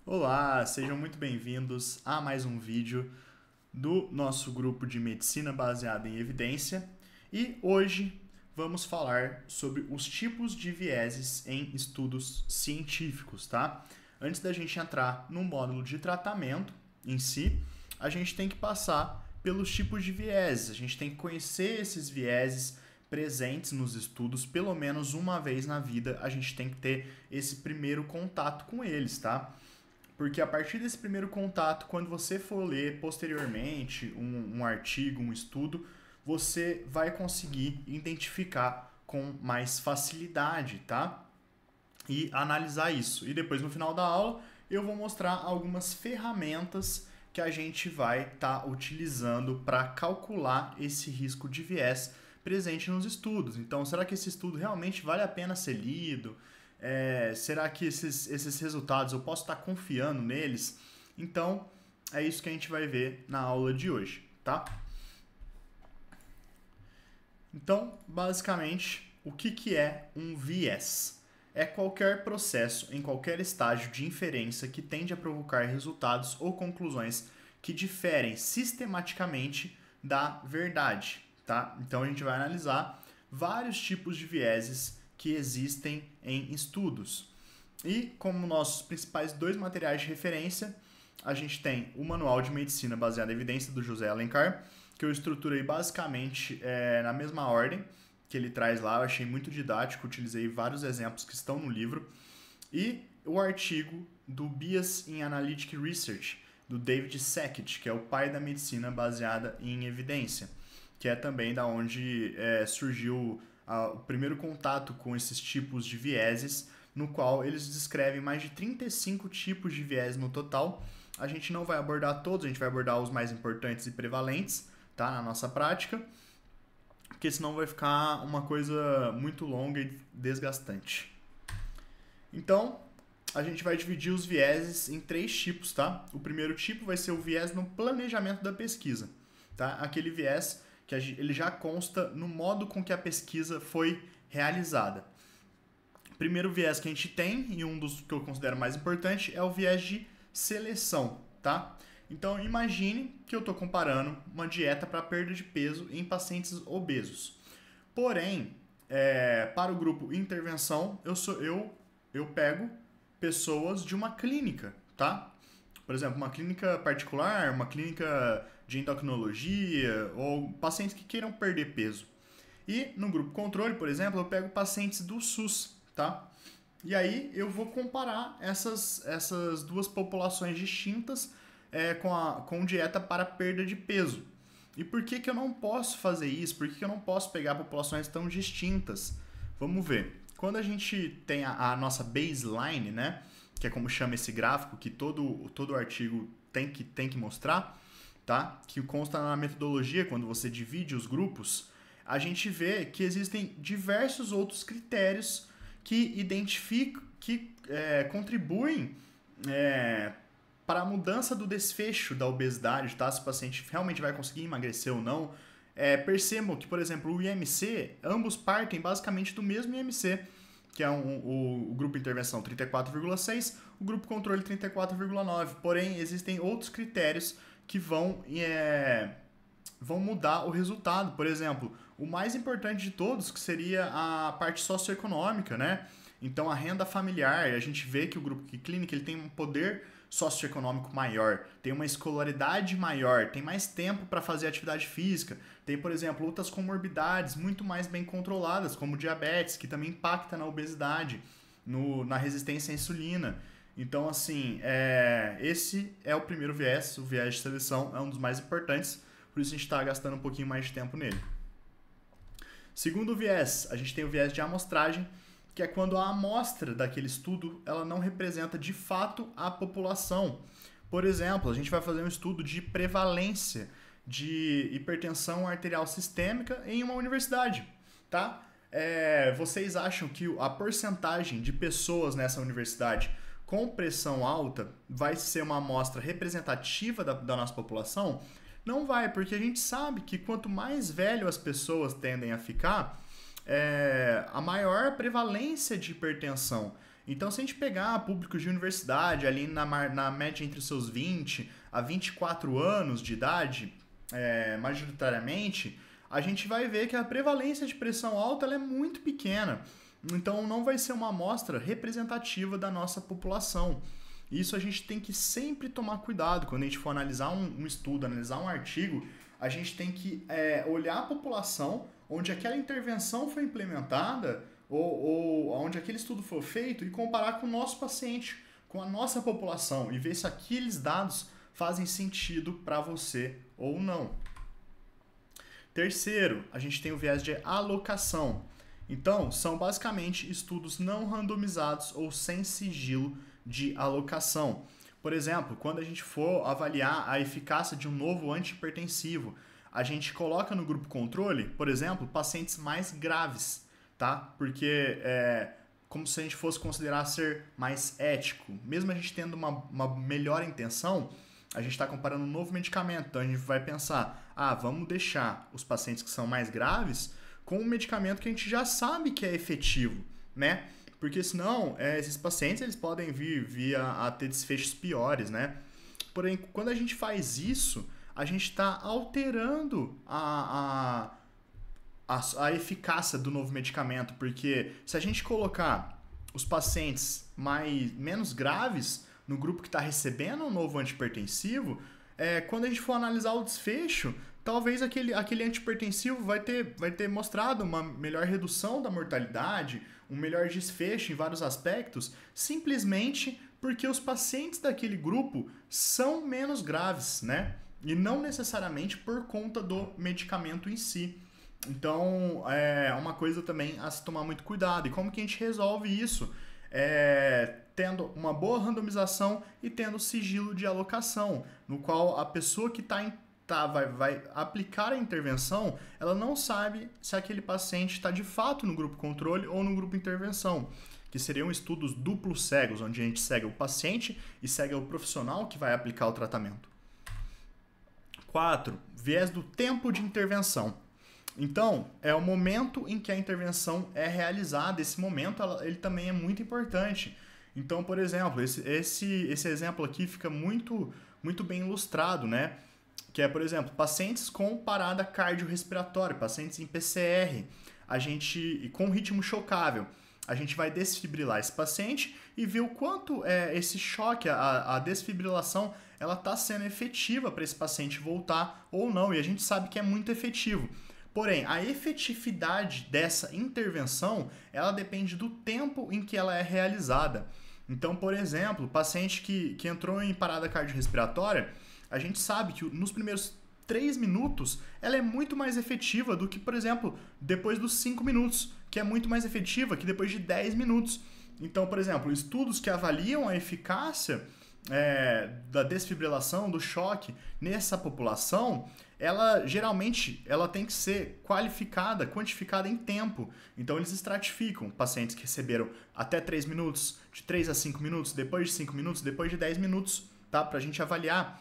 Olá, sejam muito bem-vindos a mais um vídeo do nosso grupo de medicina baseada em evidência. E hoje vamos falar sobre os tipos de vieses em estudos científicos, tá? Antes da gente entrar no módulo de tratamento em si, a gente tem que passar pelos tipos de vieses. A gente tem que conhecer esses vieses presentes nos estudos, pelo menos uma vez na vida a gente tem que ter esse primeiro contato com eles, tá? Porque a partir desse primeiro contato, quando você for ler posteriormente um artigo, um estudo, você vai conseguir identificar com mais facilidade, tá? E analisar isso. E depois, no final da aula, eu vou mostrar algumas ferramentas que a gente vai estar utilizando para calcular esse risco de viés presente nos estudos. Então, será que esse estudo realmente vale a pena ser lido? Será que esses resultados eu posso estar confiando neles? Então, é isso que a gente vai ver na aula de hoje, tá? Então, basicamente, o que é um viés? É qualquer processo em qualquer estágio de inferência que tende a provocar resultados ou conclusões que diferem sistematicamente da verdade, tá? Então, a gente vai analisar vários tipos de vieses que existem em estudos. E como nossos principais dois materiais de referência, a gente tem o Manual de Medicina Baseada em Evidência, do José Alencar, que eu estruturei basicamente na mesma ordem que ele traz lá. Eu achei muito didático, utilizei vários exemplos que estão no livro. E o artigo do Bias in Analytic Research, do David Sackett, que é o pai da medicina baseada em evidência, que é também da onde surgiu o primeiro contato com esses tipos de vieses, no qual eles descrevem mais de 35 tipos de viés no total. A gente não vai abordar todos, a gente vai abordar os mais importantes e prevalentes, tá, na nossa prática, porque senão vai ficar uma coisa muito longa e desgastante. Então, a gente vai dividir os vieses em 3 tipos, tá? O primeiro tipo vai ser o viés no planejamento da pesquisa, tá? Aquele viés que ele já consta no modo com que a pesquisa foi realizada. O primeiro viés que a gente tem, e um dos que eu considero mais importante, é o viés de seleção, tá? Então, imagine que eu estou comparando uma dieta para perda de peso em pacientes obesos. Porém, para o grupo intervenção, eu pego pessoas de uma clínica, tá? Por exemplo, uma clínica particular, uma clínica de endocrinologia ou pacientes que queiram perder peso. E no grupo controle, por exemplo, eu pego pacientes do SUS, tá? E aí eu vou comparar essas duas populações distintas com dieta para perda de peso. E por que eu não posso fazer isso? Por que eu não posso pegar populações tão distintas? Vamos ver. Quando a gente tem a nossa baseline, né, que é como chama esse gráfico que todo artigo tem que mostrar, tá? Que consta na metodologia quando você divide os grupos, a gente vê que existem diversos outros critérios que identificam, que contribuem para a mudança do desfecho da obesidade, tá? Se o paciente realmente vai conseguir emagrecer ou não. Percebam que, por exemplo, o IMC, ambos partem basicamente do mesmo IMC, que é o grupo intervenção 34,6, o grupo controle 34,9. Porém, existem outros critérios que vão mudar o resultado. Por exemplo, o mais importante de todos, que seria a parte socioeconômica, né? Então, a renda familiar, a gente vê que o grupo clínico ele tem um poder socioeconômico maior, tem uma escolaridade maior, tem mais tempo para fazer atividade física, tem, por exemplo, outras comorbidades muito mais bem controladas, como diabetes, que também impacta na obesidade, na resistência à insulina. Então, assim, esse é o primeiro viés, o viés de seleção é um dos mais importantes, por isso a gente está gastando um pouquinho mais de tempo nele. Segundo viés, a gente tem o viés de amostragem, que é quando a amostra daquele estudo ela não representa de fato a população. Por exemplo, a gente vai fazer um estudo de prevalência de hipertensão arterial sistêmica em uma universidade, tá? Vocês acham que a porcentagem de pessoas nessa universidade com pressão alta vai ser uma amostra representativa da nossa população? Não vai, porque a gente sabe que quanto mais velho as pessoas tendem a ficar, a maior prevalência de hipertensão. Então, se a gente pegar públicos de universidade, ali na média entre os seus 20 a 24 anos de idade, majoritariamente, a gente vai ver que a prevalência de pressão alta ela é muito pequena. Então, não vai ser uma amostra representativa da nossa população. Isso a gente tem que sempre tomar cuidado. Quando a gente for analisar um estudo, analisar um artigo, a gente tem que olhar a população onde aquela intervenção foi implementada ou onde aquele estudo foi feito e comparar com o nosso paciente, com a nossa população e ver se aqueles dados fazem sentido para você ou não. Terceiro, a gente tem o viés de alocação. Então, são basicamente estudos não randomizados ou sem sigilo de alocação. Por exemplo, quando a gente for avaliar a eficácia de um novo antihipertensivo, a gente coloca no grupo controle, por exemplo, pacientes mais graves, tá? Porque como se a gente fosse considerar ser mais ético. Mesmo a gente tendo uma melhor intenção, a gente está comparando um novo medicamento, então a gente vai pensar, vamos deixar os pacientes que são mais graves com um medicamento que a gente já sabe que é efetivo, né? Porque senão, esses pacientes eles podem vir a ter desfechos piores, né? Porém, quando a gente faz isso, a gente está alterando a eficácia do novo medicamento, porque se a gente colocar os pacientes menos graves no grupo que está recebendo um novo antihipertensivo, quando a gente for analisar o desfecho, talvez aquele antihipertensivo vai ter mostrado uma melhor redução da mortalidade, um melhor desfecho em vários aspectos, simplesmente porque os pacientes daquele grupo são menos graves, né? E não necessariamente por conta do medicamento em si. Então, é uma coisa também a se tomar muito cuidado. E como que a gente resolve isso? Tendo uma boa randomização e tendo sigilo de alocação, no qual a pessoa que vai aplicar a intervenção, ela não sabe se aquele paciente está de fato no grupo controle ou no grupo intervenção, que seriam estudos duplos cegos, onde a gente segue o paciente e segue o profissional que vai aplicar o tratamento. 4. Viés do tempo de intervenção. Então, é o momento em que a intervenção é realizada. Esse momento ele também é muito importante. Então, por exemplo, esse exemplo aqui fica muito, muito bem ilustrado, né? Que é, por exemplo, pacientes com parada cardiorrespiratória, pacientes em PCR, com ritmo chocável. A gente vai desfibrilar esse paciente e ver o quanto esse choque, a desfibrilação, ela está sendo efetiva para esse paciente voltar ou não. E a gente sabe que é muito efetivo. Porém, a efetividade dessa intervenção, ela depende do tempo em que ela é realizada. Então, por exemplo, o paciente que entrou em parada cardiorrespiratória, a gente sabe que nos primeiros 3 minutos ela é muito mais efetiva do que, por exemplo, depois dos 5 minutos, que é muito mais efetiva que depois de 10 minutos. Então, por exemplo, estudos que avaliam a eficácia da desfibrilação, do choque nessa população, ela geralmente tem que ser quantificada em tempo. Então eles estratificam pacientes que receberam até 3 minutos, de 3 a 5 minutos, depois de 5 minutos, depois de 10 minutos, tá? Para a gente avaliar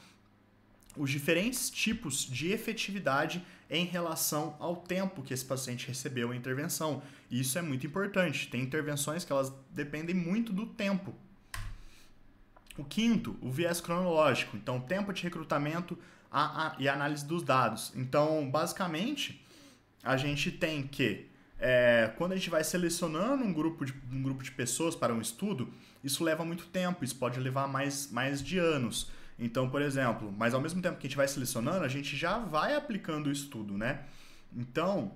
os diferentes tipos de efetividade em relação ao tempo que esse paciente recebeu a intervenção. E isso é muito importante. Tem intervenções que elas dependem muito do tempo. O quinto, o viés cronológico. Então, tempo de recrutamento e análise dos dados. Então, basicamente, a gente tem que, quando a gente vai selecionando um grupo de pessoas para um estudo, isso leva muito tempo, isso pode levar mais de anos. Então, por exemplo, mas ao mesmo tempo que a gente vai selecionando, a gente já vai aplicando o estudo, né? Então,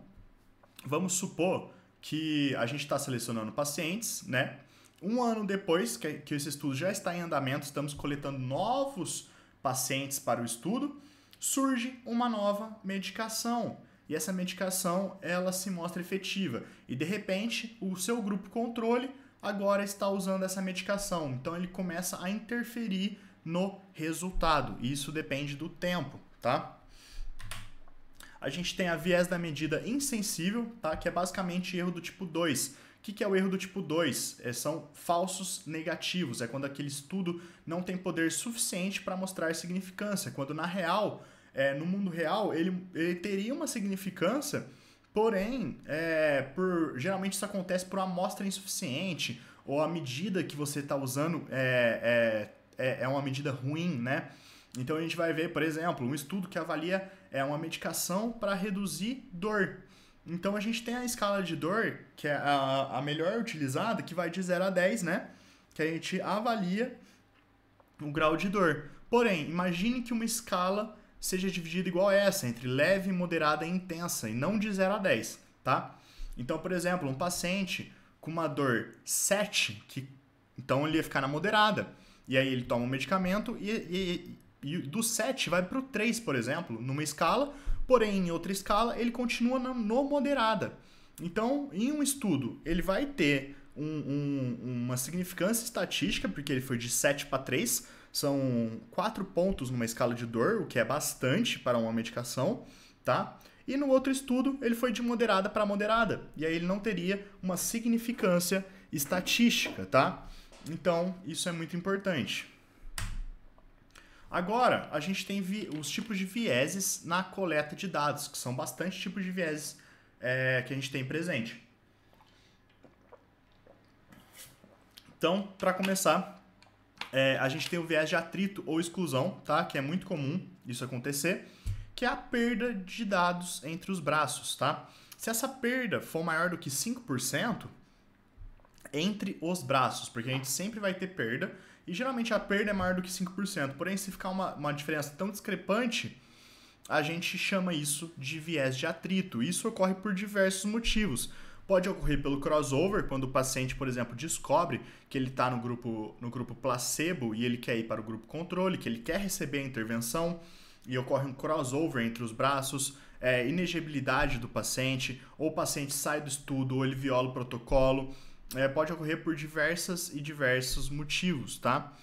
vamos supor que a gente está selecionando pacientes, né? Um ano depois que esse estudo já está em andamento, estamos coletando novos pacientes para o estudo, surge uma nova medicação. E essa medicação, ela se mostra efetiva. E, de repente, o seu grupo controle agora está usando essa medicação. Então, ele começa a interferir no resultado. E isso depende do tempo, tá? A gente tem a viés da medida insensível, tá? Que é basicamente erro do tipo 2. O que é o erro do tipo 2? São falsos negativos. É quando aquele estudo não tem poder suficiente para mostrar significância. Quando, na real, no mundo real, ele teria uma significância, porém, geralmente isso acontece por amostra insuficiente ou a medida que você está usando é uma medida ruim, né? Então a gente vai ver, por exemplo, um estudo que avalia uma medicação para reduzir dor. Então a gente tem a escala de dor, que é a melhor utilizada, que vai de 0 a 10, né? Que a gente avalia o grau de dor. Porém, imagine que uma escala seja dividida igual a essa, entre leve, moderada e intensa, e não de 0 a 10, tá? Então, por exemplo, um paciente com uma dor 7, então ele ia ficar na moderada, e aí ele toma um medicamento e do 7 vai para o 3, por exemplo, numa escala, porém em outra escala ele continua no moderada. Então, em um estudo, ele vai ter uma significância estatística, porque ele foi de 7 para 3, são 4 pontos numa escala de dor, o que é bastante para uma medicação, tá? E no outro estudo, ele foi de moderada para moderada, e aí ele não teria uma significância estatística, tá? Então, isso é muito importante. Agora, a gente tem os tipos de vieses na coleta de dados, que são bastante tipos de vieses que a gente tem presente. Então, para começar, a gente tem o viés de atrito ou exclusão, tá? Que é muito comum isso acontecer, que é a perda de dados entre os braços, tá? Se essa perda for maior do que 5% entre os braços, porque a gente sempre vai ter perda, e geralmente a perda é maior do que 5%, porém se ficar uma diferença tão discrepante, a gente chama isso de viés de atrito. Isso ocorre por diversos motivos. Pode ocorrer pelo crossover, quando o paciente, por exemplo, descobre que ele está no grupo placebo e ele quer ir para o grupo controle, que ele quer receber a intervenção, e ocorre um crossover entre os braços, inegibilidade do paciente, ou o paciente sai do estudo, ou ele viola o protocolo. Pode ocorrer por diversos motivos, tá?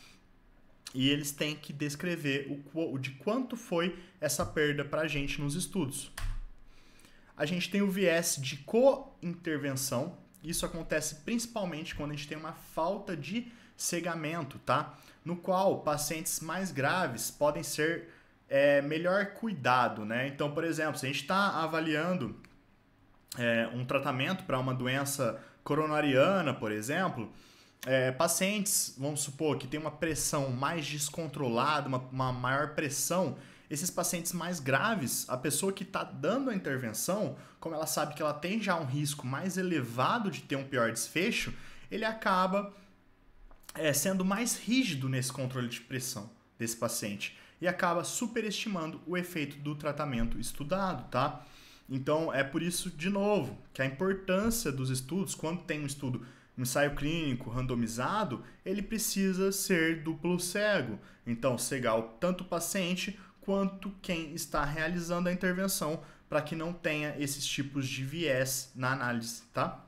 E eles têm que descrever de quanto foi essa perda para a gente nos estudos. A gente tem o viés de co-intervenção. Isso acontece principalmente quando a gente tem uma falta de cegamento, tá? No qual pacientes mais graves podem ser melhor cuidado, né? Então, por exemplo, se a gente está avaliando um tratamento para uma doença coronariana, por exemplo, pacientes, vamos supor, que tem uma pressão mais descontrolada, uma maior pressão, esses pacientes mais graves, a pessoa que está dando a intervenção, como ela sabe que ela tem já um risco mais elevado de ter um pior desfecho, ele acaba sendo mais rígido nesse controle de pressão desse paciente e acaba superestimando o efeito do tratamento estudado, tá? Então, é por isso, de novo, que a importância dos estudos, quando tem um estudo, um ensaio clínico randomizado, ele precisa ser duplo cego. Então, cegar tanto o paciente quanto quem está realizando a intervenção, para que não tenha esses tipos de viés na análise, tá?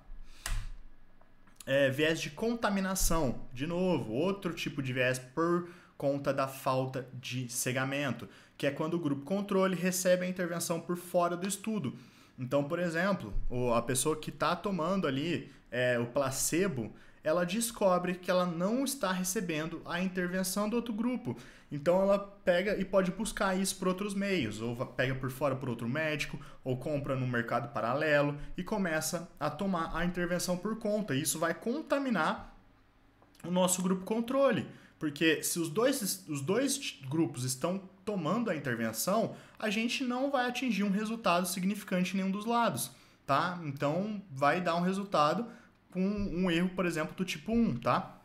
Viés de contaminação, de novo, outro tipo de viés por conta da falta de cegamento, que é quando o grupo controle recebe a intervenção por fora do estudo. Então, por exemplo, a pessoa que está tomando ali o placebo, ela descobre que ela não está recebendo a intervenção do outro grupo. Então, ela pega e pode buscar isso por outros meios, ou pega por fora por outro médico, ou compra no mercado paralelo e começa a tomar a intervenção por conta. Isso vai contaminar o nosso grupo controle. Porque se os dois grupos estão tomando a intervenção, a gente não vai atingir um resultado significante em nenhum dos lados, tá? Então, vai dar um resultado com um erro, por exemplo, do tipo 1, tá?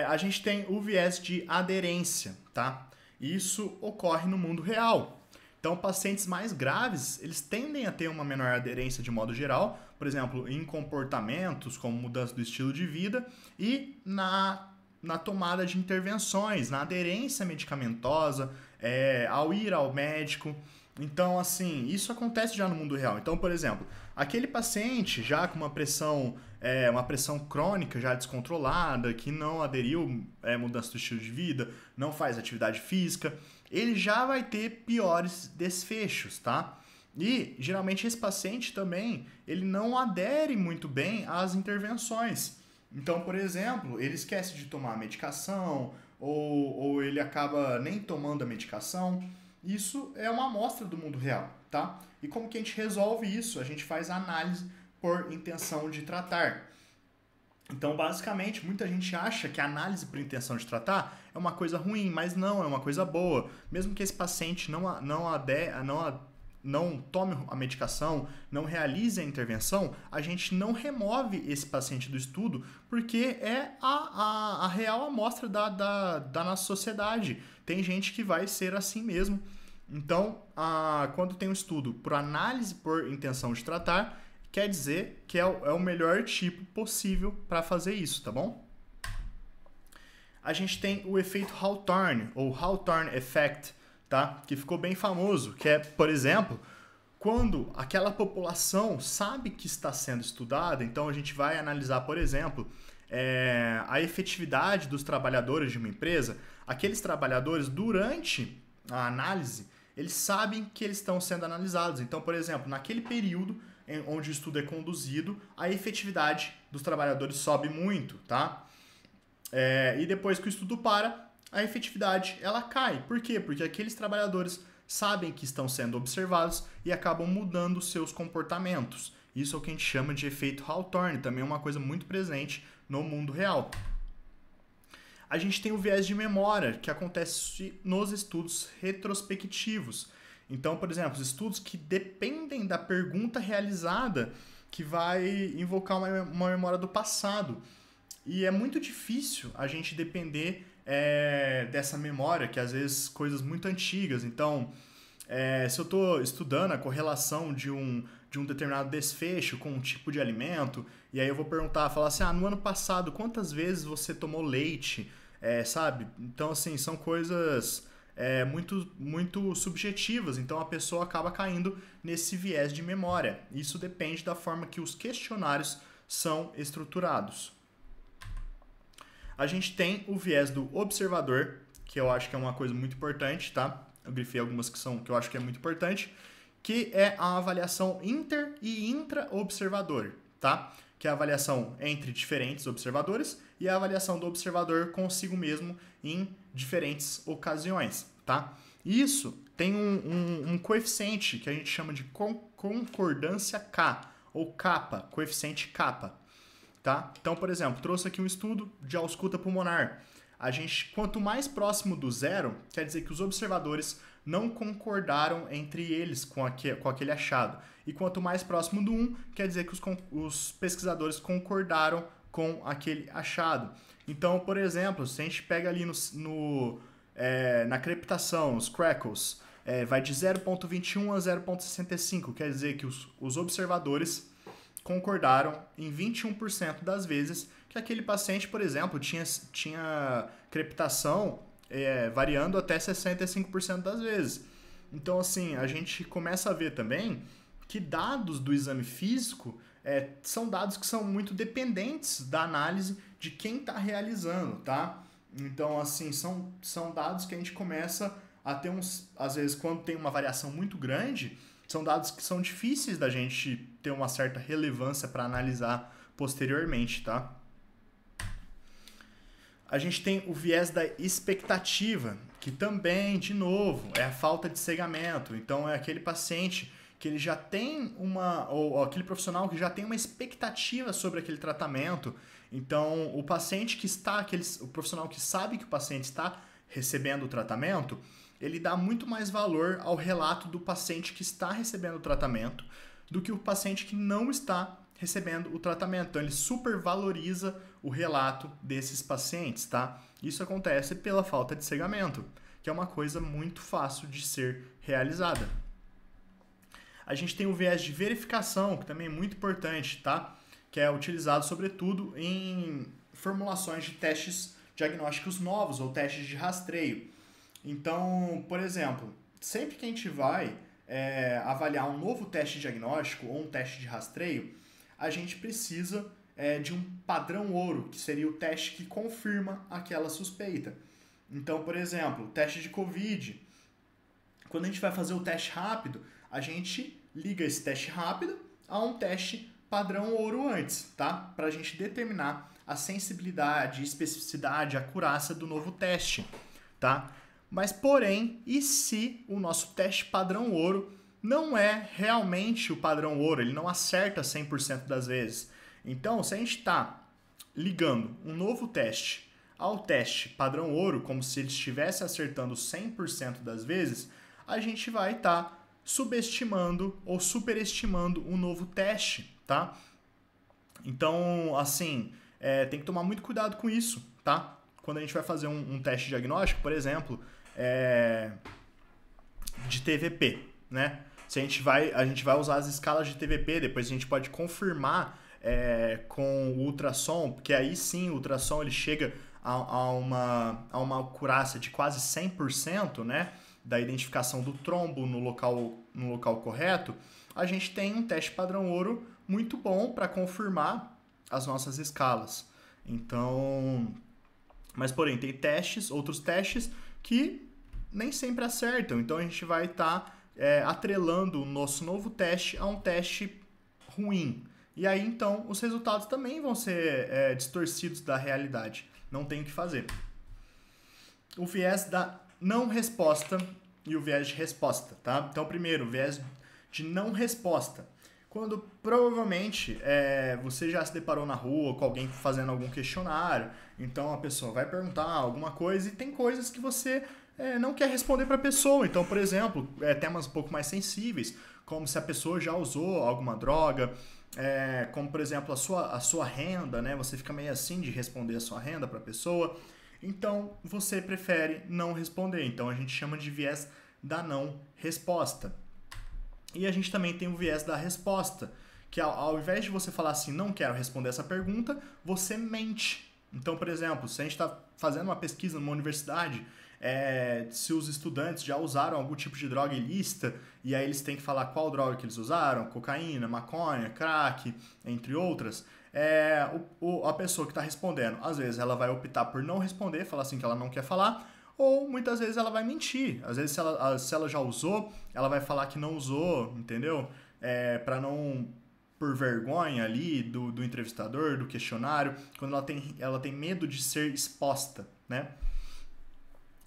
A gente tem o viés de aderência, tá? Isso ocorre no mundo real. Então, pacientes mais graves, eles tendem a ter uma menor aderência de modo geral, por exemplo, em comportamentos como mudança do estilo de vida e na tomada de intervenções, na aderência medicamentosa, ao ir ao médico. Então, assim, isso acontece já no mundo real. Então, por exemplo, aquele paciente já com uma pressão crônica já descontrolada, que não aderiu mudança do estilo de vida, não faz atividade física, ele já vai ter piores desfechos, tá? E, geralmente, esse paciente também, ele não adere muito bem às intervenções. Então, por exemplo, ele esquece de tomar a medicação, ou ele acaba nem tomando a medicação. Isso é uma amostra do mundo real, tá? E como que a gente resolve isso? A gente faz análise por intenção de tratar. Então, basicamente, muita gente acha que a análise por intenção de tratar é uma coisa ruim, mas não, é uma coisa boa. Mesmo que esse paciente não tome a medicação, não realize a intervenção, a gente não remove esse paciente do estudo, porque é a real amostra da nossa sociedade. Tem gente que vai ser assim mesmo. Então, quando tem um estudo por análise por intenção de tratar, quer dizer que é o melhor tipo possível para fazer isso, tá bom? A gente tem o efeito Hawthorne, ou Hawthorne Effect, tá? Que ficou bem famoso, que é, por exemplo, quando aquela população sabe que está sendo estudada, então a gente vai analisar, por exemplo, a efetividade dos trabalhadores de uma empresa, aqueles trabalhadores, durante a análise, eles sabem que eles estão sendo analisados. Então, por exemplo, naquele período onde o estudo é conduzido, a efetividade dos trabalhadores sobe muito, tá? E depois que o estudo para, a efetividade ela cai. Por quê? Porque aqueles trabalhadores sabem que estão sendo observados e acabam mudando seus comportamentos. Isso é o que a gente chama de efeito Hawthorne, também é uma coisa muito presente no mundo real. A gente tem o viés de memória, que acontece nos estudos retrospectivos. Então, por exemplo, os estudos que dependem da pergunta realizada, que vai invocar uma memória do passado. E é muito difícil a gente depender dessa memória, que às vezes coisas muito antigas. Então, se eu estou estudando a correlação de um determinado desfecho com um tipo de alimento, e aí eu vou falar assim, no ano passado, quantas vezes você tomou leite? Sabe? Então, assim, são coisas muito, muito subjetivas. Então, a pessoa acaba caindo nesse viés de memória. Isso depende da forma que os questionários são estruturados. A gente tem o viés do observador, que eu acho que é uma coisa muito importante, tá? Eu grifei algumas que eu acho que é muito importante, que é a avaliação inter e intra-observador, tá? Que é a avaliação entre diferentes observadores e a avaliação do observador consigo mesmo em diferentes ocasiões, tá? Isso tem um coeficiente que a gente chama de concordância K, ou kappa, coeficiente kappa. Tá? Então, por exemplo, trouxe aqui um estudo de ausculta pulmonar. Quanto mais próximo do zero, quer dizer que os observadores não concordaram entre eles com aquele achado. E quanto mais próximo do 1, quer dizer que os pesquisadores concordaram com aquele achado. Então, por exemplo, se a gente pega ali na crepitação, os crackles, vai de 0,21 a 0,65, quer dizer que os observadores concordaram em 21% das vezes que aquele paciente, por exemplo, tinha crepitação variando até 65% das vezes. Então, assim, a gente começa a ver também que dados do exame físico são dados que são muito dependentes da análise de quem está realizando, tá? Então, assim, são dados que a gente começa a ter às vezes, quando tem uma variação muito grande, são dados que são difíceis da gente ter uma certa relevância para analisar posteriormente, tá? A gente tem o viés da expectativa, que também, de novo, é a falta de cegamento. Então, é aquele paciente que ele já tem ou aquele profissional que já tem uma expectativa sobre aquele tratamento. Então, o profissional que sabe que o paciente está recebendo o tratamento, ele dá muito mais valor ao relato do paciente que está recebendo o tratamento do que o paciente que não está recebendo o tratamento. Então, ele supervaloriza o relato desses pacientes, tá? Isso acontece pela falta de cegamento, que é uma coisa muito fácil de ser realizada. A gente tem o viés de verificação, que também é muito importante, tá? Que é utilizado, sobretudo, em formulações de testes diagnósticos novos ou testes de rastreio. Então, por exemplo, sempre que a gente vai avaliar um novo teste diagnóstico ou um teste de rastreio, a gente precisa de um padrão ouro, que seria o teste que confirma aquela suspeita. Então, por exemplo, o teste de COVID. Quando a gente vai fazer o teste rápido, a gente liga esse teste rápido a um teste padrão ouro antes, tá? Para a gente determinar a sensibilidade, especificidade, acurácia do novo teste, tá? Mas, porém, e se o nosso teste padrão ouro não é realmente o padrão ouro, ele não acerta 100% das vezes? Então, se a gente está ligando um novo teste ao teste padrão ouro, como se ele estivesse acertando 100% das vezes, a gente vai estar subestimando ou superestimando um novo teste, tá? Então, assim, tem que tomar muito cuidado com isso, tá? Quando a gente vai fazer um teste diagnóstico, por exemplo, de TVP, né? Se a gente vai usar as escalas de TVP, depois a gente pode confirmar com o ultrassom, porque aí sim o ultrassom ele chega a uma acurácia de quase 100%, né? Da identificação do trombo no local correto. A gente tem um teste padrão ouro muito bom para confirmar as nossas escalas. Então, mas porém, tem outros testes que nem sempre acertam. Então a gente vai estar atrelando o nosso novo teste a um teste ruim. E aí então os resultados também vão ser distorcidos da realidade. Não tem o que fazer. O viés da não resposta e o viés de resposta, tá? Então, primeiro, o viés de não resposta. Quando provavelmente você já se deparou na rua com alguém fazendo algum questionário, então a pessoa vai perguntar alguma coisa e tem coisas que você não quer responder para a pessoa. Então, por exemplo, temas um pouco mais sensíveis, como se a pessoa já usou alguma droga, como, por exemplo, a sua renda, né? Você fica meio assim de responder a sua renda para a pessoa. Então, você prefere não responder. Então, a gente chama de viés da não resposta. E a gente também tem o viés da resposta, que ao invés de você falar assim, não quero responder essa pergunta, você mente. Então, por exemplo, se a gente está fazendo uma pesquisa numa universidade, se os estudantes já usaram algum tipo de droga ilícita, e aí eles têm que falar qual droga que eles usaram, cocaína, maconha, crack, entre outras, a pessoa que está respondendo, às vezes ela vai optar por não responder, falar assim que ela não quer falar, ou muitas vezes ela vai mentir. Às vezes se ela já usou, ela vai falar que não usou, entendeu? Para não, por vergonha ali do entrevistador, do questionário, quando ela tem medo de ser exposta, né?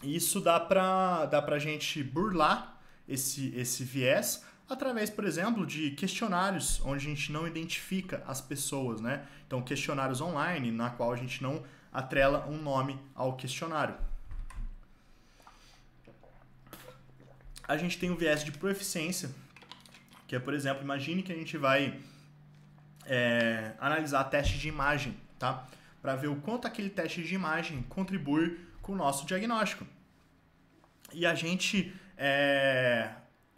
Isso dá pra gente burlar esse viés através, por exemplo, de questionários onde a gente não identifica as pessoas, né? Então, questionários online, na qual a gente não atrela um nome ao questionário. A gente tem o viés de proeficiência, que é, por exemplo, imagine que a gente vai analisar teste de imagem, tá? Para ver o quanto aquele teste de imagem contribui com o nosso diagnóstico. E a gente,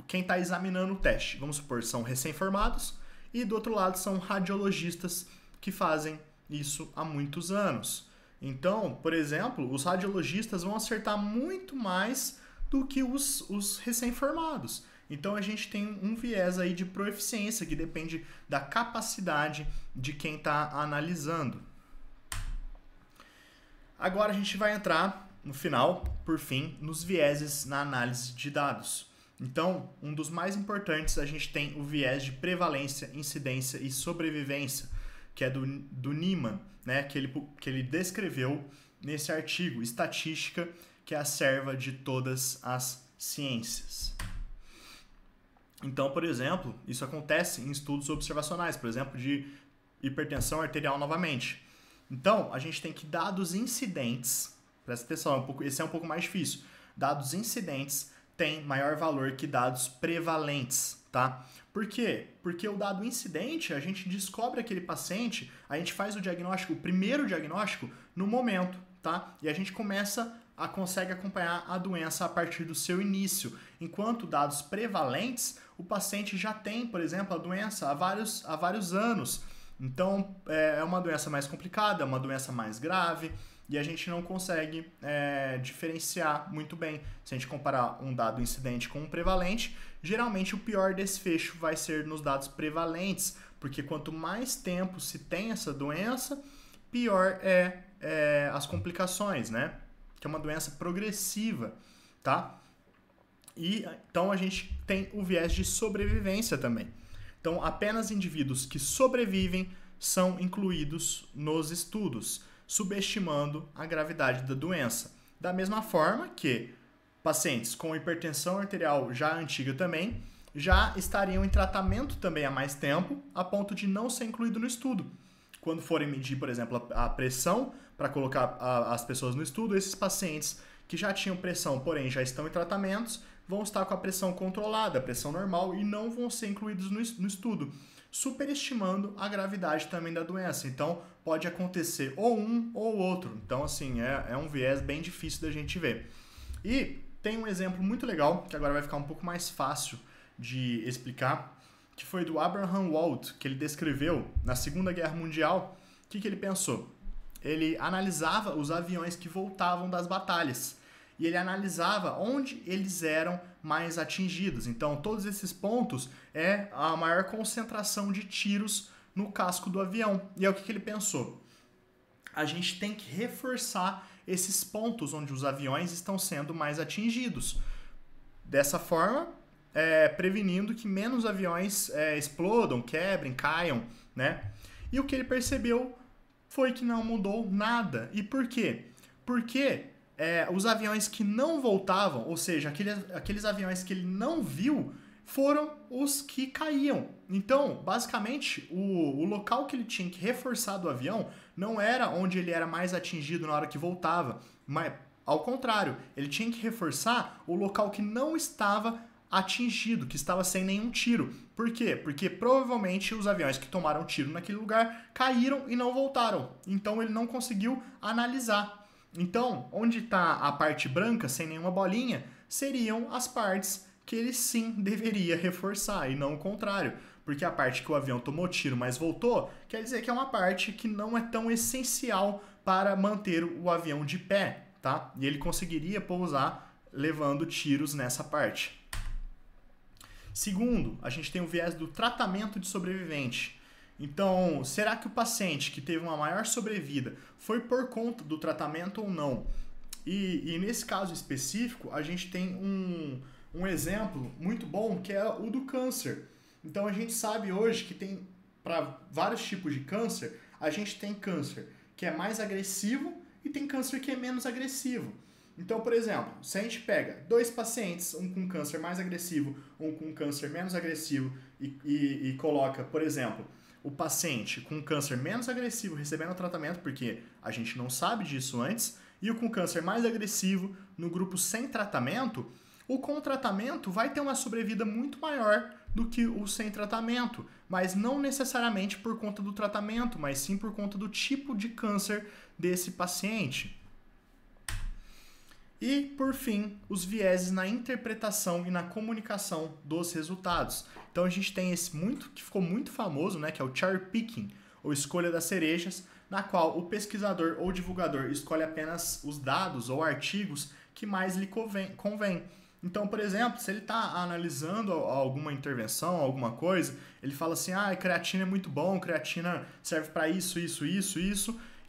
quem está examinando o teste, vamos supor, são recém-formados, e do outro lado são radiologistas que fazem isso há muitos anos. Então, por exemplo, os radiologistas vão acertar muito mais do que os recém-formados. Então a gente tem um viés aí de proeficiência que depende da capacidade de quem está analisando. Agora a gente vai entrar no final, por fim, nos vieses na análise de dados. Então, um dos mais importantes, a gente tem o viés de prevalência, incidência e sobrevivência, que é do Niemann, né, que ele descreveu nesse artigo, Estatística, que é a serva de todas as ciências. Então, por exemplo, isso acontece em estudos observacionais, por exemplo, de hipertensão arterial novamente. Então, a gente tem que dados incidentes, presta atenção, esse é um pouco mais difícil, dados incidentes têm maior valor que dados prevalentes, tá? Por quê? Porque o dado incidente, a gente descobre aquele paciente, a gente faz o diagnóstico, o primeiro diagnóstico, no momento, tá? E a gente consegue acompanhar a doença a partir do seu início. Enquanto dados prevalentes, o paciente já tem, por exemplo, a doença há vários anos. Então, é uma doença mais complicada, é uma doença mais grave, e a gente não consegue diferenciar muito bem. Se a gente comparar um dado incidente com um prevalente, geralmente o pior desfecho vai ser nos dados prevalentes, porque quanto mais tempo se tem essa doença, pior as complicações, né? Que é uma doença progressiva, tá? E então a gente tem o viés de sobrevivência também. Então, apenas indivíduos que sobrevivem são incluídos nos estudos, subestimando a gravidade da doença. Da mesma forma que pacientes com hipertensão arterial já antiga também já estariam em tratamento também há mais tempo, a ponto de não ser incluído no estudo. quando forem medir, por exemplo, a pressão para colocar as pessoas no estudo, esses pacientes que já tinham pressão, porém já estão em tratamentos, vão estar com a pressão controlada, a pressão normal, e não vão ser incluídos no estudo, superestimando a gravidade também da doença. Então, pode acontecer ou um ou outro. Então, assim, é um viés bem difícil da gente ver. E tem um exemplo muito legal, que agora vai ficar um pouco mais fácil de explicar, que foi do Abraham Wald, que ele descreveu na Segunda Guerra Mundial. O que ele pensou? Ele analisava os aviões que voltavam das batalhas e ele analisava onde eles eram mais atingidos. Então, todos esses pontos é a maior concentração de tiros no casco do avião. E é o que ele pensou? A gente tem que reforçar esses pontos onde os aviões estão sendo mais atingidos. Dessa forma, prevenindo que menos aviões explodam, quebrem, caiam, né? E o que ele percebeu foi que não mudou nada. E por quê? Porque os aviões que não voltavam, ou seja, aqueles aviões que ele não viu, foram os que caíam. Então, basicamente, o local que ele tinha que reforçar do avião não era onde ele era mais atingido na hora que voltava, mas, ao contrário, ele tinha que reforçar o local que não estava atingido, que estava sem nenhum tiro. Por quê? Porque provavelmente os aviões que tomaram tiro naquele lugar caíram e não voltaram. Então ele não conseguiu analisar. Então, onde está a parte branca, sem nenhuma bolinha, seriam as partes que ele sim deveria reforçar, e não o contrário. Porque a parte que o avião tomou tiro, mas voltou, quer dizer que é uma parte que não é tão essencial para manter o avião de pé, tá? E ele conseguiria pousar levando tiros nessa parte. Segundo, a gente tem o viés do tratamento de sobrevivente. Então, será que o paciente que teve uma maior sobrevida foi por conta do tratamento ou não? E nesse caso específico, a gente tem um exemplo muito bom, que é o do câncer. Então, a gente sabe hoje que tem, para vários tipos de câncer, a gente tem câncer que é mais agressivo e tem câncer que é menos agressivo. Então, por exemplo, se a gente pega 2 pacientes, um com câncer mais agressivo, um com câncer menos agressivo, e coloca, por exemplo, o paciente com câncer menos agressivo recebendo tratamento, porque a gente não sabe disso antes, e o com câncer mais agressivo no grupo sem tratamento, o com tratamento vai ter uma sobrevida muito maior do que o sem tratamento, mas não necessariamente por conta do tratamento, mas sim por conta do tipo de câncer desse paciente. E, por fim, os vieses na interpretação e na comunicação dos resultados. Então a gente tem esse que ficou muito famoso, né, que é o cherry picking, ou escolha das cerejas, na qual o pesquisador ou divulgador escolhe apenas os dados ou artigos que mais lhe convém. Então, por exemplo, se ele está analisando alguma intervenção, alguma coisa, ele fala assim, creatina é muito bom, creatina serve para isso,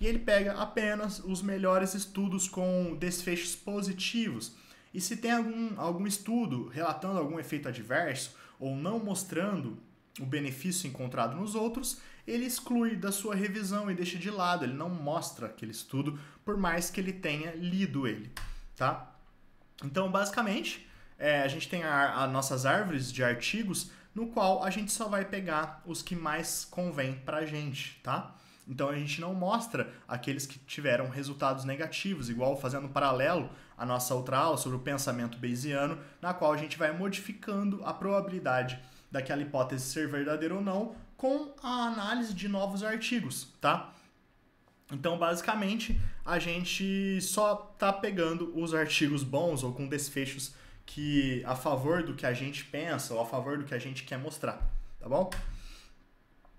e ele pega apenas os melhores estudos com desfechos positivos. E se tem algum estudo relatando algum efeito adverso ou não mostrando o benefício encontrado nos outros, ele exclui da sua revisão e deixa de lado, ele não mostra aquele estudo, por mais que ele tenha lido ele, tá? Então, basicamente, a gente tem as nossas árvores de artigos, no qual a gente só vai pegar os que mais convém pra gente, tá? Então a gente não mostra aqueles que tiveram resultados negativos, igual fazendo um paralelo à nossa outra aula sobre o pensamento bayesiano, na qual a gente vai modificando a probabilidade daquela hipótese ser verdadeira ou não com a análise de novos artigos, tá? Então, basicamente, a gente só tá pegando os artigos bons ou com desfechos que a favor do que a gente pensa ou a favor do que a gente quer mostrar, tá bom?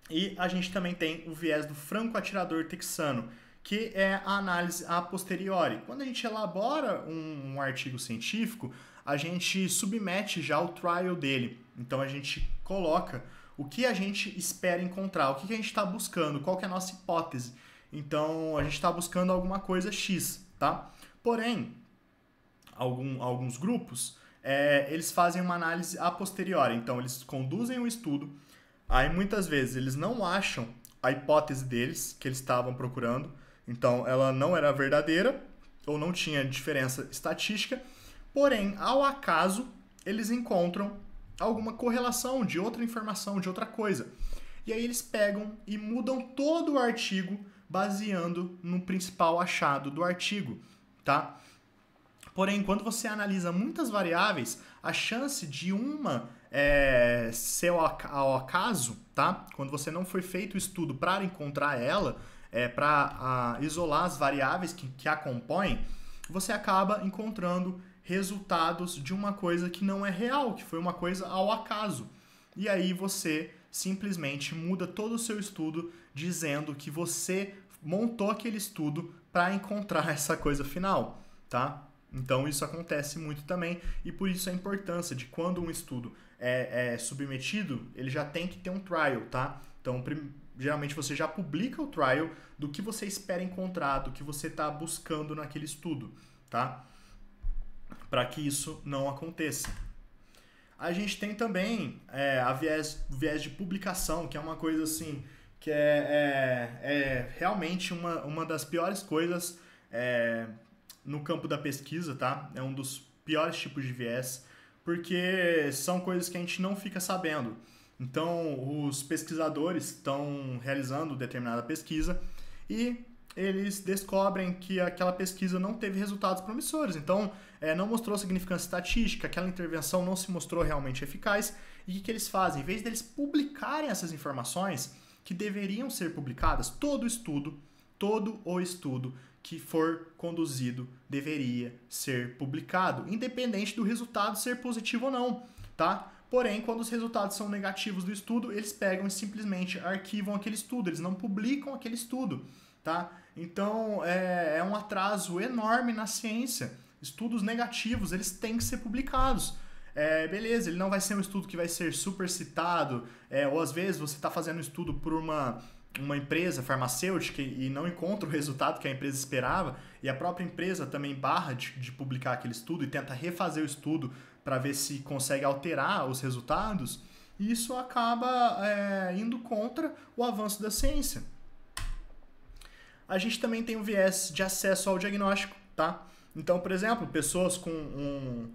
E a gente também tem o viés do franco atirador texano, que é a análise a posteriori. Quando a gente elabora um artigo científico, a gente submete já o trial dele. Então a gente coloca o que a gente espera encontrar, o que a gente está buscando, qual que é a nossa hipótese. Então a gente está buscando alguma coisa X, tá? Porém, alguns grupos, eles fazem uma análise a posteriori. Então eles conduzem o estudo. Aí muitas vezes eles não acham a hipótese deles, que eles estavam procurando, então ela não era verdadeira ou não tinha diferença estatística, porém, ao acaso, eles encontram alguma correlação de outra informação, de outra coisa. e aí eles pegam e mudam todo o artigo baseando no principal achado do artigo, tá? Porém, quando você analisa muitas variáveis, a chance de uma ser ao acaso, tá? Quando você não foi feito o estudo para encontrar ela, para isolar as variáveis que a compõem, você acaba encontrando resultados de uma coisa que não é real, que foi uma coisa ao acaso. E aí você simplesmente muda todo o seu estudo dizendo que você montou aquele estudo para encontrar essa coisa final, tá? Então isso acontece muito também e por isso a importância de quando um estudo é submetido, ele já tem que ter um trial, tá? Então geralmente você já publica o trial do que você espera encontrar, do que você está buscando naquele estudo, tá? Para que isso não aconteça. A gente tem também o viés de publicação, que é uma coisa assim, que é realmente uma das piores coisas no campo da pesquisa, tá? É um dos piores tipos de viés, porque são coisas que a gente não fica sabendo. Então, os pesquisadores estão realizando determinada pesquisa e eles descobrem que aquela pesquisa não teve resultados promissores. Então, não mostrou significância estatística, aquela intervenção não se mostrou realmente eficaz. E o que eles fazem? Em vez deles publicarem essas informações que deveriam ser publicadas, todo o estudo que for conduzido deveria ser publicado, independente do resultado ser positivo ou não, tá? Porém, quando os resultados são negativos do estudo, eles pegam e simplesmente arquivam aquele estudo, eles não publicam aquele estudo, tá? Então, é um atraso enorme na ciência. Estudos negativos, eles têm que ser publicados. Beleza, ele não vai ser um estudo que vai ser super citado, ou às vezes você está fazendo um estudo por uma empresa farmacêutica e não encontra o resultado que a empresa esperava, e a própria empresa também barra de publicar aquele estudo e tenta refazer o estudo para ver se consegue alterar os resultados, e isso acaba indo contra o avanço da ciência. A gente também tem o viés de acesso ao diagnóstico, tá? Então, por exemplo, pessoas com um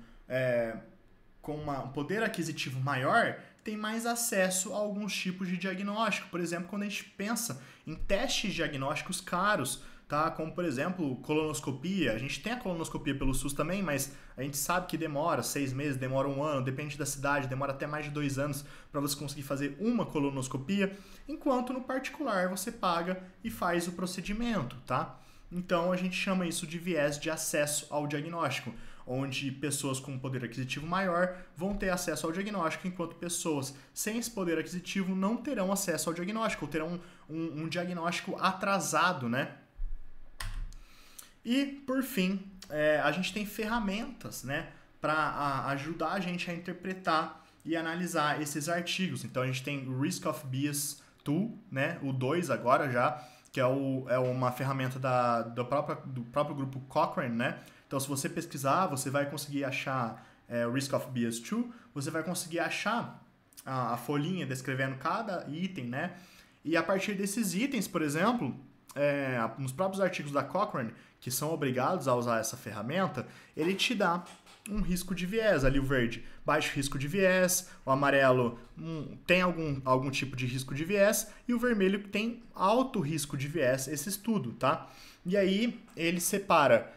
poder aquisitivo maior têm mais acesso a alguns tipos de diagnóstico. Por exemplo, quando a gente pensa em testes diagnósticos caros, tá? Como, por exemplo, colonoscopia. A gente tem a colonoscopia pelo SUS também, mas a gente sabe que demora 6 meses, demora 1 ano, depende da cidade, demora até mais de 2 anos para você conseguir fazer uma colonoscopia, enquanto no particular você paga e faz o procedimento, tá? Então a gente chama isso de viés de acesso ao diagnóstico, onde pessoas com poder aquisitivo maior vão ter acesso ao diagnóstico, enquanto pessoas sem esse poder aquisitivo não terão acesso ao diagnóstico, ou terão um diagnóstico atrasado, né? E, por fim, a gente tem ferramentas, né, para ajudar a gente a interpretar e analisar esses artigos. Então, a gente tem o Risk of Bias Tool, né, o 2 agora já, que é uma ferramenta do próprio grupo Cochrane, né? Então, se você pesquisar, você vai conseguir achar o Risk of Bias Tool, você vai conseguir achar a folhinha descrevendo cada item, né? E a partir desses itens, por exemplo, nos próprios artigos da Cochrane, que são obrigados a usar essa ferramenta, ele te dá um risco de viés. Ali o verde, baixo risco de viés, o amarelo tem algum tipo de risco de viés, e o vermelho tem alto risco de viés, esse estudo, tá? E aí ele separa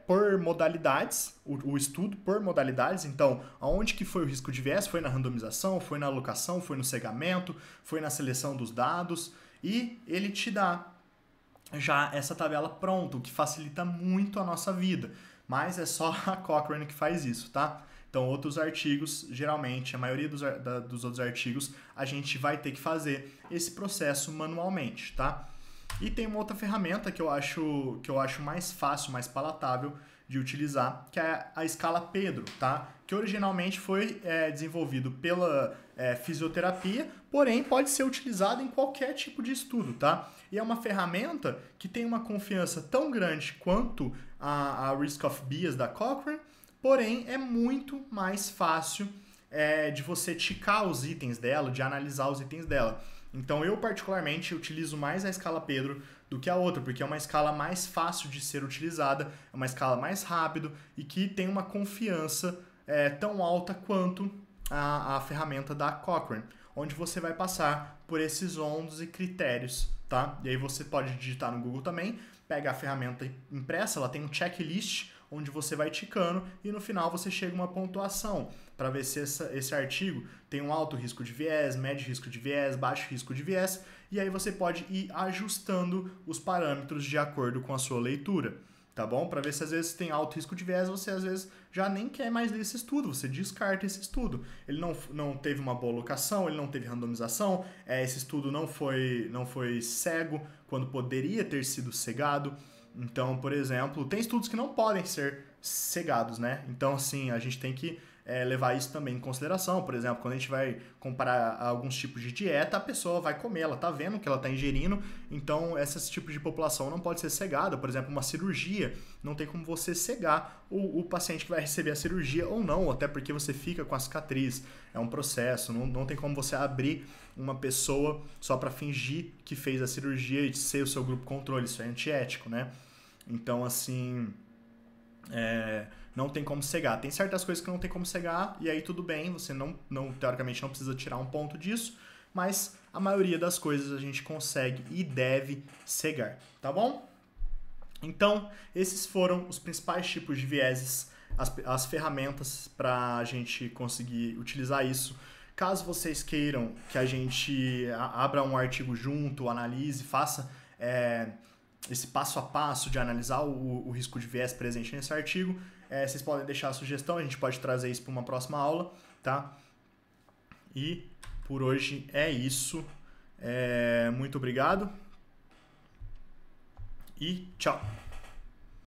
por modalidades, o estudo por modalidades. Então, aonde que foi o risco de viés? Foi na randomização, foi na alocação, foi no cegamento, foi na seleção dos dados, e ele te dá já essa tabela pronta, o que facilita muito a nossa vida. Mas é só a Cochrane que faz isso, tá? Então, outros artigos, geralmente, a maioria dos outros artigos, a gente vai ter que fazer esse processo manualmente, tá? E tem uma outra ferramenta que eu acho mais fácil, mais palatável de utilizar, que é a escala Pedro, tá? Que originalmente foi desenvolvido pela fisioterapia, porém pode ser utilizado em qualquer tipo de estudo, tá? E é uma ferramenta que tem uma confiança tão grande quanto a Risk of Bias da Cochrane, porém é muito mais fácil de você ticar os itens dela, de analisar os itens dela. Então eu particularmente utilizo mais a escala Pedro do que a outra, porque é uma escala mais fácil de ser utilizada, é uma escala mais rápida e que tem uma confiança tão alta quanto a ferramenta da Cochrane. onde você vai passar por esses ondos e critérios, tá? E aí você pode digitar no Google também, pega a ferramenta impressa, ela tem um checklist onde você vai ticando e no final você chega a uma pontuação para ver se esse artigo tem um alto risco de viés, médio risco de viés, baixo risco de viés, e aí você pode ir ajustando os parâmetros de acordo com a sua leitura, tá bom? Para ver se às vezes tem alto risco de viés, você às vezes já nem quer mais ler esse estudo, você descarta esse estudo. Ele não teve uma boa locação, ele não teve randomização, esse estudo não foi cego quando poderia ter sido cegado. Então, por exemplo, tem estudos que não podem ser cegados, né? Então, assim, a gente tem que levar isso também em consideração. Por exemplo, quando a gente vai comparar alguns tipos de dieta, a pessoa vai comer, ela tá vendo o que ela tá ingerindo, então esse tipo de população não pode ser cegada. Por exemplo, uma cirurgia, não tem como você cegar o paciente que vai receber a cirurgia ou não, até porque você fica com a cicatriz, é um processo, não tem como você abrir uma pessoa só para fingir que fez a cirurgia e ser o seu grupo controle, isso é antiético, né? Então, assim, não tem como cegar. Tem certas coisas que não tem como cegar, e aí tudo bem, você teoricamente não precisa tirar um ponto disso, mas a maioria das coisas a gente consegue e deve cegar, tá bom? Então, esses foram os principais tipos de vieses, as ferramentas para a gente conseguir utilizar isso. Caso vocês queiram que a gente abra um artigo junto, analise, faça esse passo a passo de analisar o risco de viés presente nesse artigo, vocês podem deixar a sugestão, a gente pode trazer isso para uma próxima aula, tá? E por hoje é isso. Muito obrigado e tchau!